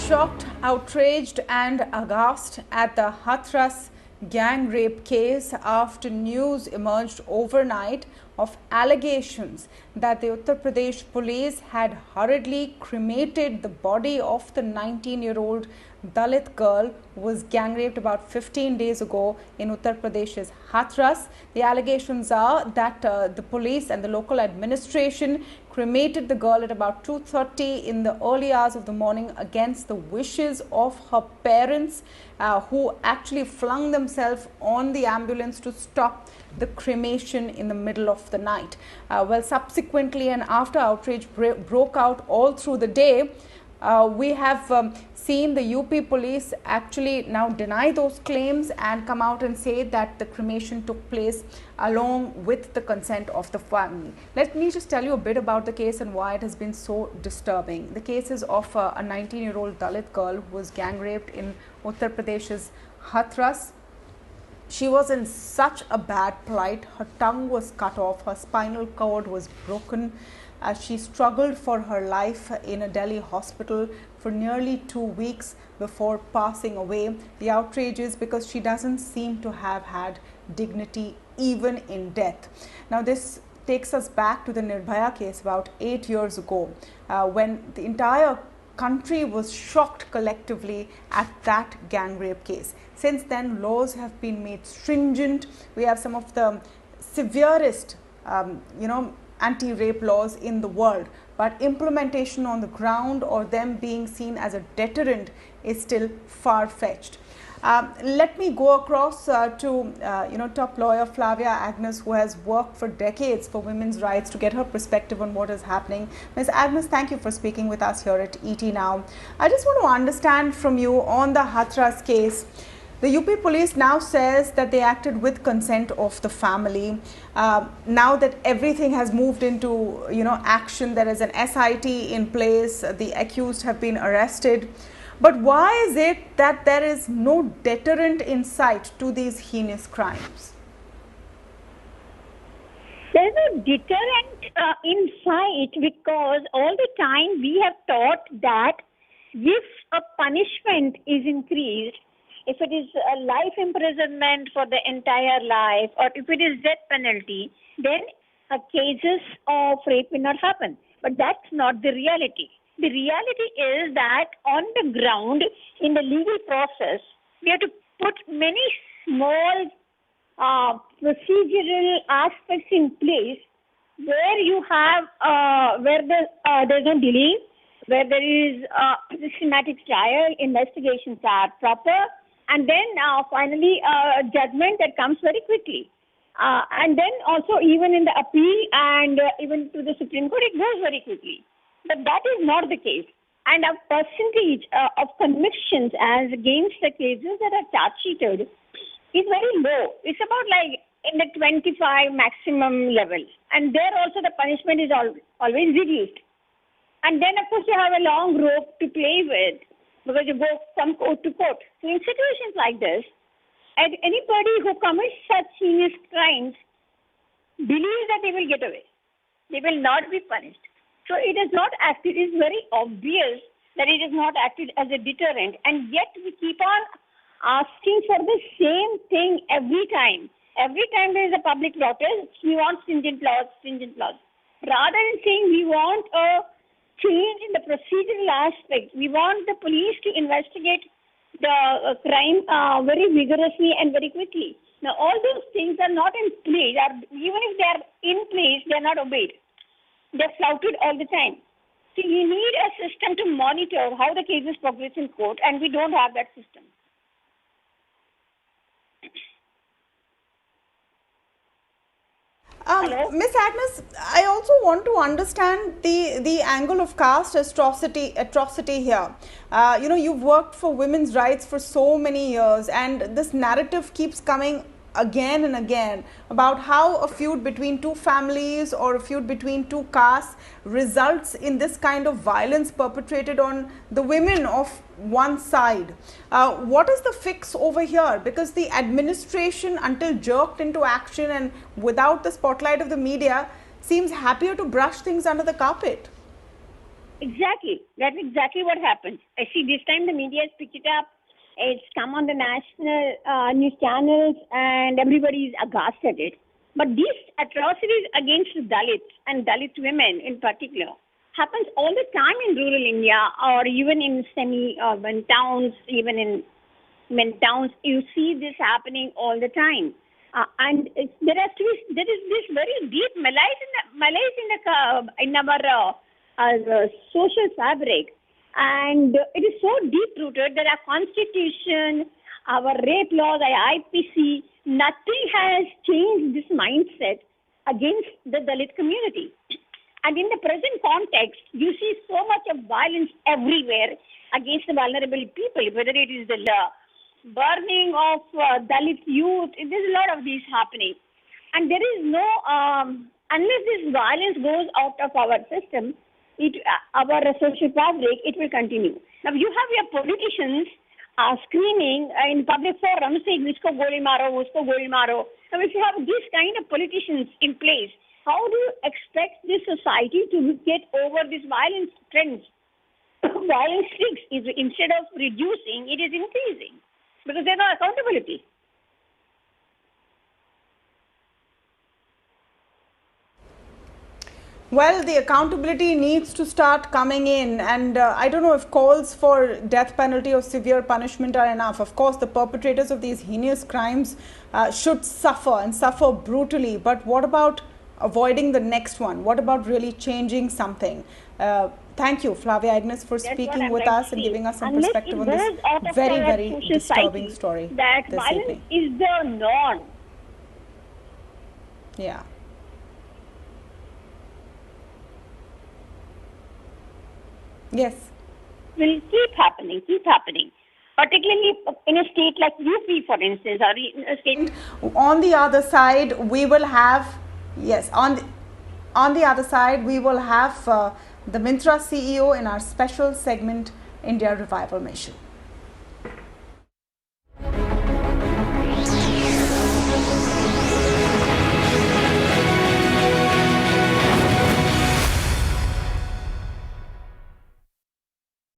Shocked, outraged and aghast at the Hathras gang rape case after news emerged overnight of allegations that the Uttar Pradesh police had hurriedly cremated the body of the 19-year-old Dalit girl who was gang raped about 15 days ago in Uttar Pradesh's Hathras. The allegations are that the police and the local administration cremated the girl at about 2:30 in the early hours of the morning against the wishes of her parents, who actually flung themselves on the ambulance to stop the cremation in the middle of the night. Subsequently and after outrage broke out all through the day, we have seen the UP police actually now deny those claims and come out and say that the cremation took place along with the consent of the family. Let me just tell you a bit about the case and why it has been so disturbing. The case is of a 19-year-old Dalit girl who was gang raped in Uttar Pradesh's Hathras. She was in such a bad plight. Her tongue was cut off, her spinal cord was broken. She struggled for her life in a Delhi hospital for nearly 2 weeks before passing away. The outrage is because she doesn't seem to have had dignity even in death. Now this takes us back to the Nirbhaya case about 8 years ago, when the entire country was shocked collectively at that gang rape case. Since then, laws have been made stringent. We have some of the severest, anti-rape laws in the world, but implementation on the ground or them being seen as a deterrent is still far-fetched. Let me go across to top lawyer Flavia Agnes, who has worked for decades for women's rights, to get her perspective on what is happening. Ms. Agnes, thank you for speaking with us here at ET Now. I just want to understand from you on the Hathras case. The UP police now says that they acted with consent of the family. Now that everything has moved into action, there is an SIT in place, the accused have been arrested. But why is it that there is no deterrent in sight to these heinous crimes? There is no deterrent in sight because all the time we have taught that if a punishment is increased, if it is a life imprisonment for the entire life, or if it is death penalty, then cases of rape will not happen. But that's not the reality. The reality is that on the ground, in the legal process, we have to put many small procedural aspects in place where you have, where there's no delay, where there is systematic trial, investigations are proper, and then finally judgment that comes very quickly. And then also even in the appeal and even to the Supreme Court, it goes very quickly. But that is not the case. And a percentage of convictions as against the cases that are charge sheeted is very low. It's about like in the 25 maximum level. And there also the punishment is always reduced. And then of course you have a long rope to play with because you go from court to court. So in situations like this, anybody who commits such heinous crimes believes that they will get away. They will not be punished. So it is not acted. It is very obvious that it is not acted as a deterrent. And yet we keep on asking for the same thing every time. Every time there is a public protest, we want stringent laws, stringent laws. Rather than saying we want a change in the procedural aspect, we want the police to investigate the crime very vigorously and very quickly. Now, all those things are not in place. Even if they are in place, they are not obeyed. They are flouted all the time. So you need a system to monitor how the cases progress in court, and we don't have that system. Ms. Agnes, I also want to understand the angle of caste atrocity here. You've worked for women's rights for so many years, and this narrative keeps coming again and again about how a feud between two families or a feud between two castes results in this kind of violence perpetrated on the women of one side. What is the fix over here? Because the administration, until jerked into action and without the spotlight of the media, seems happier to brush things under the carpet. Exactly. That's exactly what happened. I see this time the media has picked it up. It's come on the national news channels and everybody is aghast at it. But these atrocities against Dalits and Dalit women in particular happens all the time in rural India or even in semi-urban towns, even in towns. You see this happening all the time. And there is this very deep malaise in our social fabric, and it is so deep rooted that our constitution, our rape laws, our IPC, nothing has changed this mindset against the Dalit community. And in the present context, you see so much of violence everywhere against the vulnerable people, whether it is the burning of Dalit youth. There's a lot of these happening. And there is no, unless this violence goes out of our system, our social fabric, it will continue. Now, you have your politicians screaming in public forums saying, "Isko goli maro, usko goli maro." Now, if you have these kind of politicians in place, how do you expect this society to get over this violence trends? Violence streaks is, instead of reducing, it is increasing because there's no accountability. Well, the accountability needs to start coming in, and I don't know if calls for death penalty or severe punishment are enough. Of course, the perpetrators of these heinous crimes should suffer and suffer brutally, but what about avoiding the next one? What about really changing something? Thank you, Flavia Agnes, for speaking with us and giving us some perspective on this very, very disturbing story that this violence evening. is the norm. Yeah. Yes. Will keep happening, particularly in a state like UP, for instance, or in a state. On the other side, we will have, yes, on the other side, we will have the Myntra CEO in our special segment, India Revival Mission.